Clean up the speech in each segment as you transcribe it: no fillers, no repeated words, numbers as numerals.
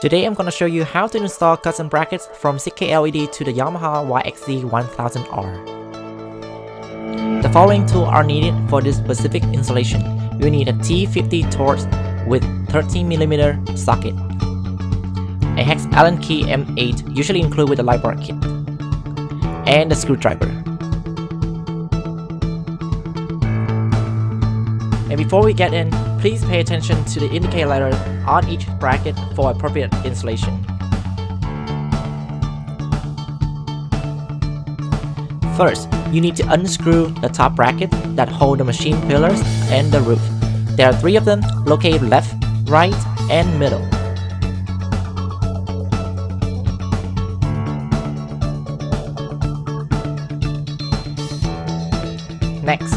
Today I'm gonna show you how to install custom brackets from BK2002 to the Yamaha YXZ 1000R. The following tools are needed for this specific installation. You need a T50 Torx with 13mm socket, a hex Allen key M8 usually included with the light bar kit, and a screwdriver. And before we get in, please pay attention to the indicator letter on each bracket for appropriate installation. First, you need to unscrew the top bracket that hold the machine pillars and the roof. There are 3 of them located left, right, and middle. Next,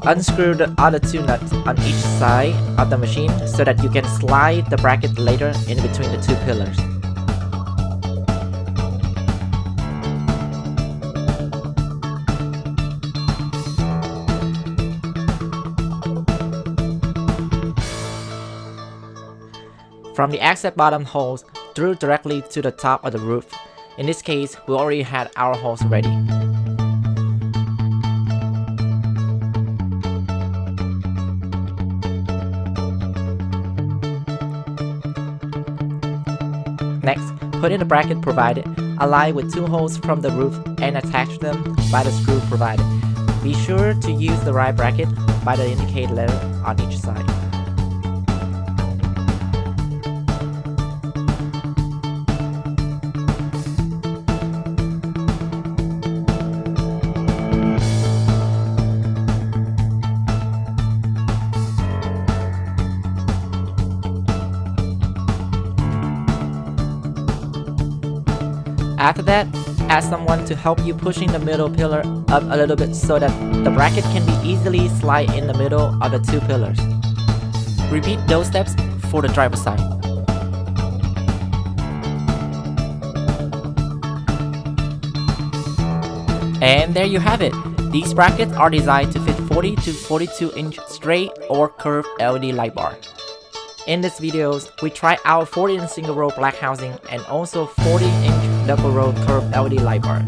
unscrew the other 2 nuts on each side of the machine so that you can slide the bracket later in between the 2 pillars. From the access bottom holes through directly to the top of the roof. In this case, we already had our holes ready. Next, put in the bracket provided, align with 2 holes from the roof and attach them by the screw provided. Be sure to use the right bracket by the indicated letter on each side. After that, ask someone to help you pushing the middle pillar up a little bit so that the bracket can be easily slide in the middle of the 2 pillars. Repeat those steps for the driver's side. And there you have it. These brackets are designed to fit 40 to 42 inch straight or curved LED light bar. In this videos, we tried out 40-inch single row black housing and also 40-inch double row curved LED light bar.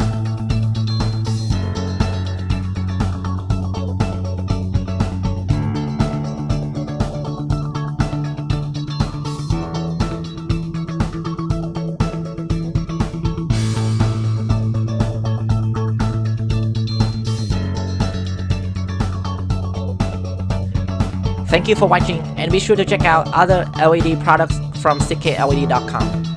Thank you for watching, and be sure to check out other LED products from BK2002.com.